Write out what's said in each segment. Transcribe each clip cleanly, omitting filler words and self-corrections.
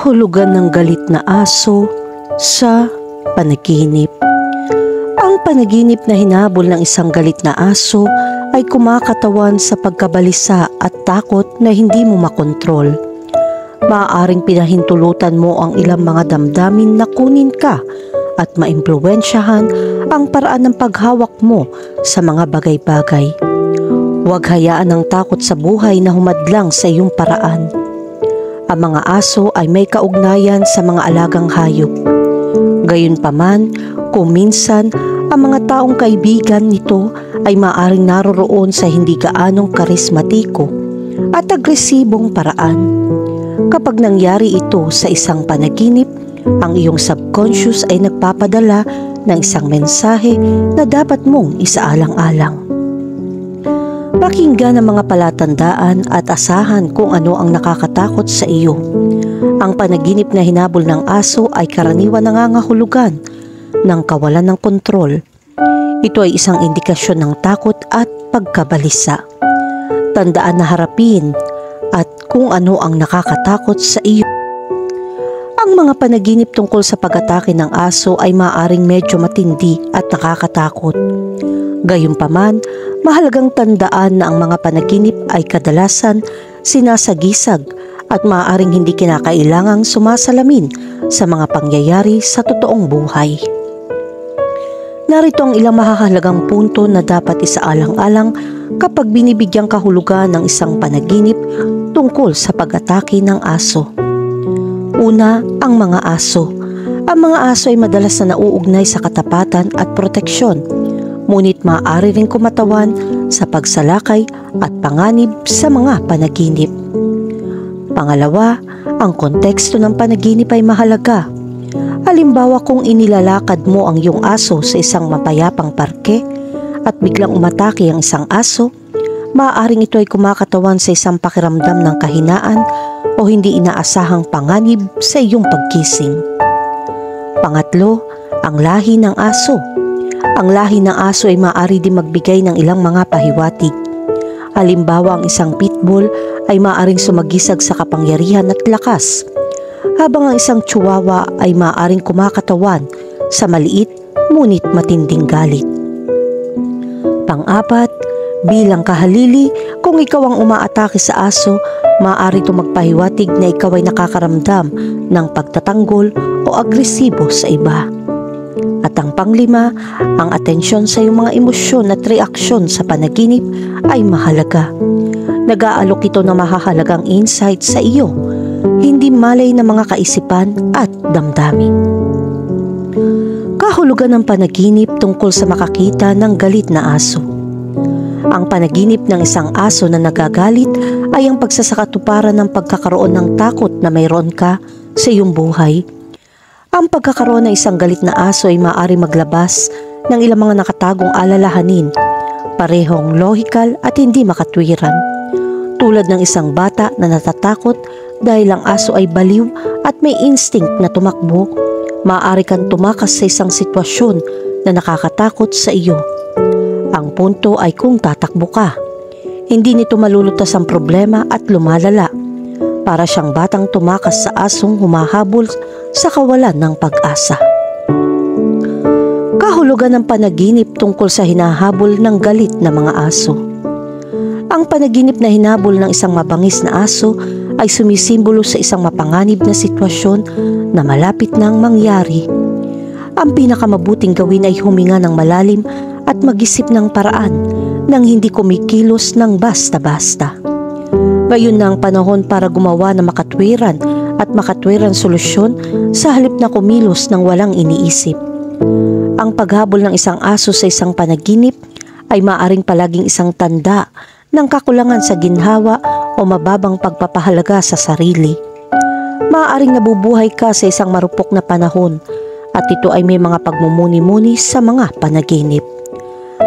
Kahulugan ng galit na aso sa panaginip. Ang panaginip na hinabol ng isang galit na aso ay kumakatawan sa pagkabalisa at takot na hindi mo makontrol. Maaaring pinahintulutan mo ang ilang mga damdamin na kunin ka at maimpluwensyahan ang paraan ng paghawak mo sa mga bagay-bagay. Huwag hayaan ang takot sa buhay na humadlang sa iyong paraan. Ang mga aso ay may kaugnayan sa mga alagang hayop. Gayunpaman, kung minsan ang mga taong kaibigan nito ay maaaring naroroon sa hindi gaanong karismatiko at agresibong paraan. Kapag nangyari ito sa isang panaginip, ang iyong subconscious ay nagpapadala ng isang mensahe na dapat mong isaalang-alang. Pakinggan ang mga palatandaan at asahan kung ano ang nakakatakot sa iyo. Ang panaginip na hinabol ng aso ay karaniwan nangangahulugan ng kawalan ng kontrol. Ito ay isang indikasyon ng takot at pagkabalisa. Tandaan na harapin at kung ano ang nakakatakot sa iyo. Ang mga panaginip tungkol sa pag-atake ng aso ay maaaring medyo matindi at nakakatakot. Gayunpaman, mahalagang tandaan na ang mga panaginip ay kadalasan sinasagisag at maaaring hindi kinakailangang sumasalamin sa mga pangyayari sa totoong buhay. Narito ang ilang mahahalagang punto na dapat isaalang-alang kapag binibigyang kahulugan ng isang panaginip tungkol sa pag-atake ng aso. Una, ang mga aso. Ang mga aso ay madalas na nauugnay sa katapatan at proteksyon, ngunit maaari ring kumatawan sa pagsalakay at panganib sa mga panaginip. Pangalawa, ang konteksto ng panaginip ay mahalaga. Halimbawa kung inilalakad mo ang iyong aso sa isang mapayapang parke at biglang umatake ang isang aso, maaaring ito ay kumakatawan sa isang pakiramdam ng kahinaan o hindi inaasahang panganib sa iyong pagkising. Pangatlo, ang lahi ng aso. Ang lahi ng aso ay maaari din magbigay ng ilang mga pahiwatig. Halimbawa, ang isang pitbull ay maaaring sumagisag sa kapangyarihan at lakas, habang ang isang chihuahua ay maaaring kumakatawan sa maliit ngunit matinding galit. Pang-apat, bilang kahalili, kung ikaw ang umaatake sa aso, maaari itong magpahiwatig na ikaw ay nakakaramdam ng pagtatanggol o agresibo sa iba. At ang panglima, ang atensyon sa iyong mga emosyon at reaksyon sa panaginip ay mahalaga. Nag-aalok ito ng mahahalagang insight sa iyo, hindi malay na mga kaisipan at damdamin. Kahulugan ng panaginip tungkol sa makakita ng galit na aso. Ang panaginip ng isang aso na nagagalit ay ang pagsasakatuparan ng pagkakaroon ng takot na mayroon ka sa iyong buhay. Ang pagkakaroon ng isang galit na aso ay maaari maglabas ng ilang mga nakatagong alalahanin, parehong lohikal at hindi makatwiran. Tulad ng isang bata na natatakot dahil ang aso ay baliw at may instinct na tumakbo, maaari kang tumakas sa isang sitwasyon na nakakatakot sa iyo. Ang punto ay kung tatakbo ka. Hindi nito malulutas ang problema at lumalala. Para siyang batang tumakas sa asong humahabol sa kawalan ng pag-asa. Kahulugan ng panaginip tungkol sa hinahabol ng galit na mga aso. Ang panaginip na hinabol ng isang mabangis na aso ay sumisimbolo sa isang mapanganib na sitwasyon na malapit nang mangyari. Ang pinakamabuting gawin ay huminga ng malalim at mag-isip ng paraan nang hindi kumikilos ng basta-basta. Ngayon na ang panahon para gumawa ng makatwiran at makatwiran solusyon sa halip na kumilos ng walang iniisip. Ang paghabol ng isang aso sa isang panaginip ay maaaring palaging isang tanda ng kakulangan sa ginhawa o mababang pagpapahalaga sa sarili. Maaaring nabubuhay ka sa isang marupok na panahon at ito ay may mga pagmumuni-muni sa mga panaginip.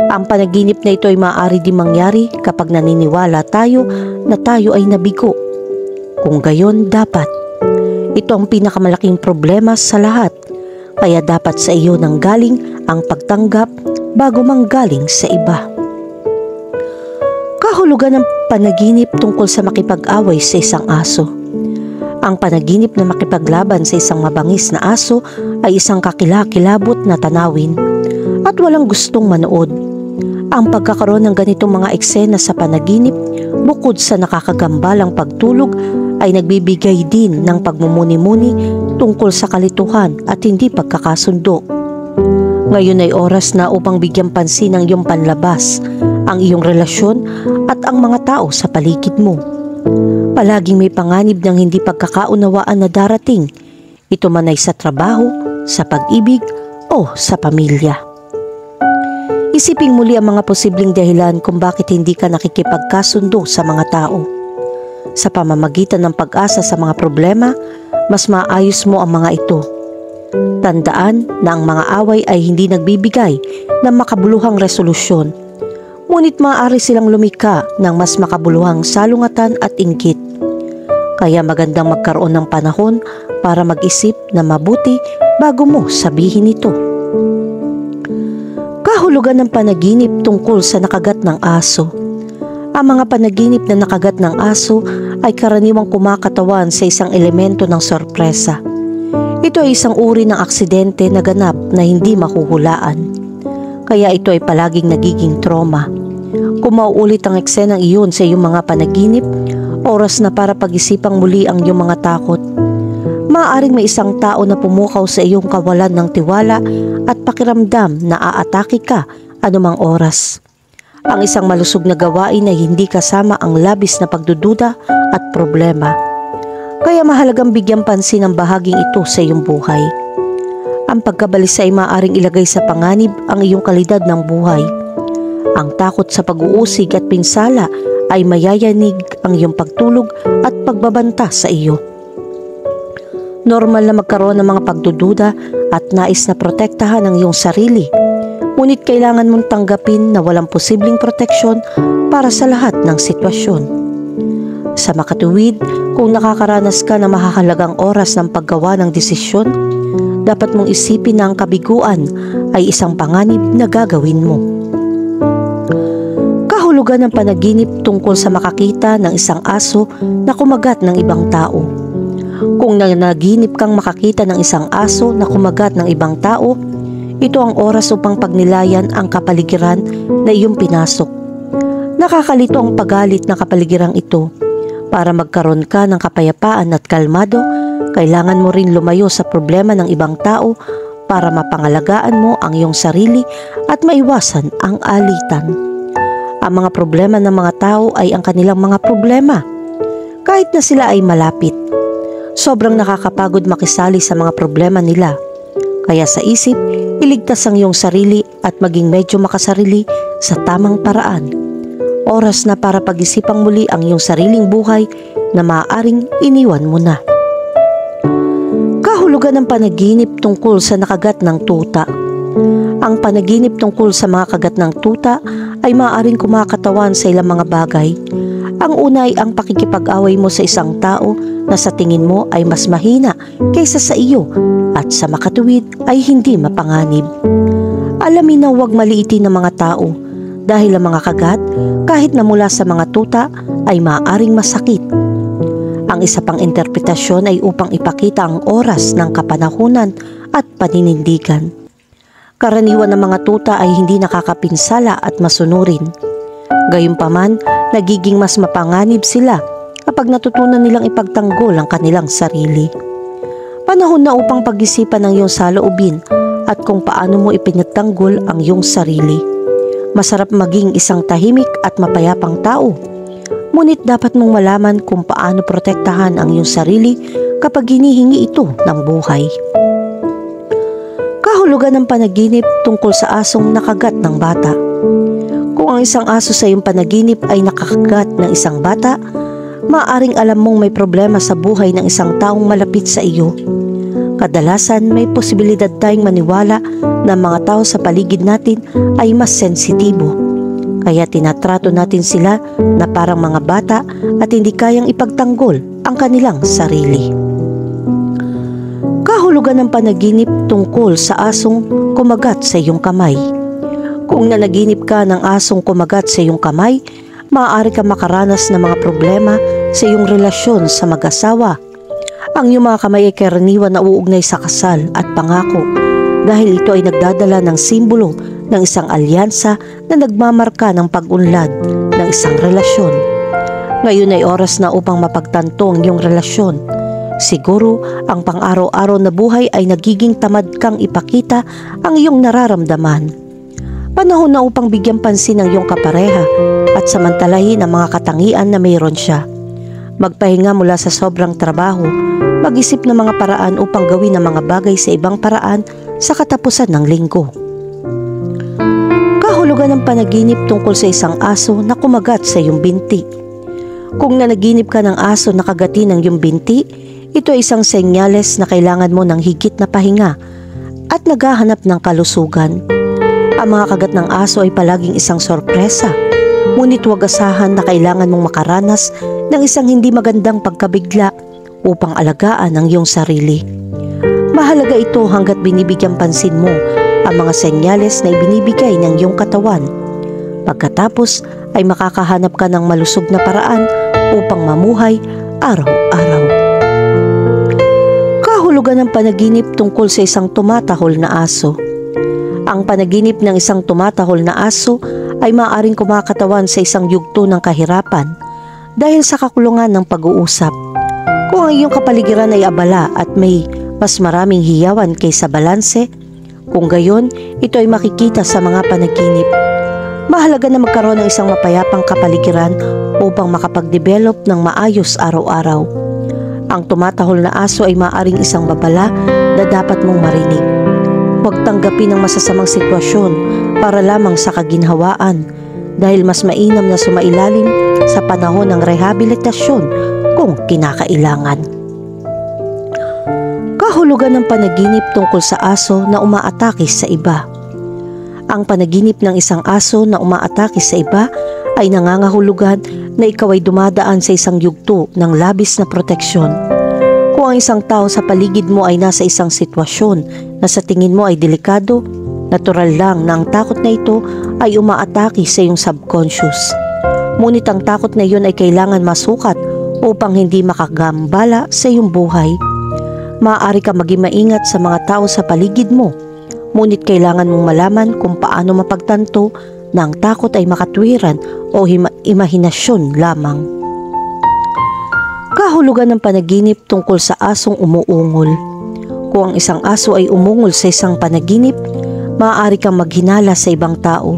Ang panaginip na ito ay maaari din mangyari kapag naniniwala tayo na tayo ay nabigo. Kung gayon, dapat. Ito ang pinakamalaking problema sa lahat, kaya dapat sa iyo nanggaling ang pagtanggap bago manggaling sa iba. Kahulugan ng panaginip tungkol sa makipag-away sa isang aso. Ang panaginip na makipaglaban sa isang mabangis na aso ay isang kakilakilabot na tanawin at walang gustong manood. Ang pagkakaroon ng ganitong mga eksena sa panaginip, bukod sa nakakagambalang pagtulog, ay nagbibigay din ng pagmumuni-muni tungkol sa kalituhan at hindi pagkakasundo. Ngayon ay oras na upang bigyang pansin ang iyong panlabas, ang iyong relasyon at ang mga tao sa paligid mo. Palaging may panganib ng hindi pagkakaunawaan na darating, ito man ay sa trabaho, sa pag-ibig o sa pamilya. Isiping muli ang mga posibleng dahilan kung bakit hindi ka nakikipagkasundo sa mga tao. Sa pamamagitan ng pag-asa sa mga problema, mas maayos mo ang mga ito. Tandaan na ang mga away ay hindi nagbibigay ng makabuluhang resolusyon, ngunit maaari silang lumika ng mas makabuluhang salungatan at inggit. Kaya magandang magkaroon ng panahon para mag-isip na mabuti bago mo sabihin ito. Kahulugan ng panaginip tungkol sa nakagat ng aso. Ang mga panaginip na nakagat ng aso ay karaniwang kumakatawan sa isang elemento ng sorpresa. Ito ay isang uri ng aksidente na ganap na hindi mahuhulaan. Kaya ito ay palaging nagiging trauma. Kung mauulit ang eksenang iyon sa iyong mga panaginip, oras na para pag-isipang muli ang iyong mga takot. Maaaring may isang tao na pumukaw sa iyong kawalan ng tiwala at pakiramdam na aatake ka anumang oras. Ang isang malusog na gawain ay hindi kasama ang labis na pagdududa at problema. Kaya mahalagang bigyang pansin ang bahaging ito sa iyong buhay. Ang pagkabalisa ay maaaring ilagay sa panganib ang iyong kalidad ng buhay. Ang takot sa pag-uusig at pinsala ay mayayanig ang iyong pagtulog at pagbabanta sa iyo. Normal na magkaroon ng mga pagdududa at nais na protektahan ang iyong sarili. Ngunit kailangan mong tanggapin na walang posibleng proteksyon para sa lahat ng sitwasyon. Sa makatuwid, kung nakakaranas ka ng mahahalagang oras ng paggawa ng desisyon, dapat mong isipin na ang kabiguan ay isang panganib na gagawin mo. Kahulugan ng panaginip tungkol sa makakita ng isang aso na kumagat ng ibang tao. Kung nanaginip kang makakita ng isang aso na kumagat ng ibang tao, ito ang oras upang pagnilayan ang kapaligiran na iyong pinasok. Nakakalito ang pagalit na kapaligiran ito. Para magkaroon ka ng kapayapaan at kalmado, kailangan mo rin lumayo sa problema ng ibang tao para mapangalagaan mo ang iyong sarili at maiwasan ang alitan. Ang mga problema ng mga tao ay ang kanilang mga problema, kahit na sila ay malapit. Sobrang nakakapagod makisali sa mga problema nila. Kaya sa isip, iligtas ang iyong sarili at maging medyo makasarili sa tamang paraan. Oras na para pag-isipang muli ang iyong sariling buhay na maaaring iniwan mo na. Kahulugan ng panaginip tungkol sa nakagat ng tuta. Ang panaginip tungkol sa mga kagat ng tuta ay maaaring kumakatawan sa ilang mga bagay. Ang una ay ang pakikipag-away mo sa isang tao na sa tingin mo ay mas mahina kaysa sa iyo at sa makatuwid ay hindi mapanganib. Alamin na huwag maliitin ng mga tao dahil ang mga kagat kahit na mula sa mga tuta ay maaaring masakit. Ang isa pang interpretasyon ay upang ipakita ang oras ng kapanahunan at paninindigan. Karaniwan ng mga tuta ay hindi nakakapinsala at masunurin. Gayunpaman, nagiging mas mapanganib sila kapag natutunan nilang ipagtanggol ang kanilang sarili. Panahon na upang pag-isipan ang iyong saloobin at kung paano mo ipinagtanggol ang iyong sarili. Masarap maging isang tahimik at mapayapang tao. Ngunit dapat mong malaman kung paano protektahan ang iyong sarili kapag hinihingi ito ng buhay. Kahulugan ng panaginip tungkol sa asong nakagat ng bata. Kung ang isang aso sa iyong panaginip ay nakakagat ng isang bata, maaaring alam mong may problema sa buhay ng isang taong malapit sa iyo. Kadalasan may posibilidad tayong maniwala na mga tao sa paligid natin ay mas sensitibo. Kaya tinatrato natin sila na parang mga bata at hindi kayang ipagtanggol ang kanilang sarili. Kahulugan ng panaginip tungkol sa asong kumagat sa iyong kamay. Kung nanaginip ka ng asong kumagat sa iyong kamay, maaari ka makaranas ng mga problema sa iyong relasyon sa mag-asawa. Ang iyong mga kamay ay karaniwan na uugnay sa kasal at pangako dahil ito ay nagdadala ng simbolo ng isang alyansa na nagmamarka ng pag-unlad ng isang relasyon. Ngayon ay oras na upang mapagtanto ang iyong relasyon. Siguro ang pang-araw-araw na buhay ay nagiging tamad kang ipakita ang iyong nararamdaman. Panahon na upang bigyan pansin ang iyong kapareha at samantalahin ang mga katangian na mayroon siya. Magpahinga mula sa sobrang trabaho, mag-isip ng mga paraan upang gawin ang mga bagay sa ibang paraan sa katapusan ng linggo. Kahulugan ng panaginip tungkol sa isang aso na kumagat sa iyong binti. Kung nanaginip ka ng aso na kagati ng iyong binti, ito ay isang senyales na kailangan mo ng higit na pahinga at naghahanap ng kalusugan. Ang mga kagat ng aso ay palaging isang sorpresa, ngunit huwag asahan na kailangan mong makaranas ng isang hindi magandang pagkabigla upang alagaan ang iyong sarili. Mahalaga ito hanggat binibigyan pansin mo ang mga senyales na ibinibigay ng iyong katawan. Pagkatapos ay makakahanap ka ng malusog na paraan upang mamuhay araw-araw. Kahulugan ng panaginip tungkol sa isang tumatahol na aso. Ang panaginip ng isang tumatahol na aso ay maaaring kumakatawan sa isang yugto ng kahirapan dahil sa kakulungan ng pag-uusap. Kung ang iyong kapaligiran ay abala at may mas maraming hiyawan kaysa balanse, kung gayon, ito ay makikita sa mga panaginip. Mahalaga na magkaroon ng isang mapayapang kapaligiran upang makapag-develop ng maayos araw-araw. Ang tumatahol na aso ay maaaring isang babala na dapat mong marinig. Huwag tanggapin ang masasamang sitwasyon para lamang sa kaginhawaan dahil mas mainam na sumailalim sa panahon ng rehabilitasyon kung kinakailangan. Kahulugan ng panaginip tungkol sa aso na umaatake sa iba. Ang panaginip ng isang aso na umaatake sa iba ay nangangahulugan na ikaw ay dumadaan sa isang yugto ng labis na proteksyon. Kung ang isang tao sa paligid mo ay nasa isang sitwasyon na sa tingin mo ay delikado, natural lang na ang takot na ito ay umaatake sa iyong subconscious. Ngunit ang takot na iyon ay kailangan masukat upang hindi makagambala sa iyong buhay. Maaari ka maging maingat sa mga tao sa paligid mo, ngunit kailangan mong malaman kung paano mapagtanto na ang takot ay makatwiran o imahinasyon lamang. Kahulugan ng panaginip tungkol sa asong umuungol. Kung ang isang aso ay umungol sa isang panaginip, maaari kang maghinala sa ibang tao.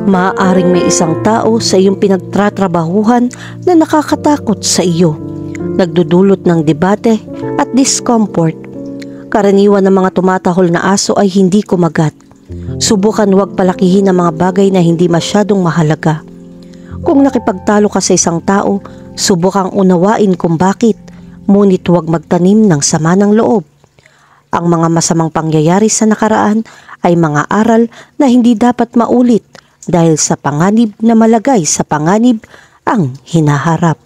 Maaaring may isang tao sa iyong pinagtatrabahuhan na nakakatakot sa iyo, nagdudulot ng debate at discomfort. Karaniwan ng mga tumatahol na aso ay hindi kumagat. Subukan huwag palakihin ang mga bagay na hindi masyadong mahalaga. Kung nakipagtalo ka sa isang tao, subukang unawain kung bakit, ngunit huwag magtanim ng sama ng loob. Ang mga masamang pangyayari sa nakaraan ay mga aral na hindi dapat maulit dahil sa panganib na malagay sa panganib ang hinaharap.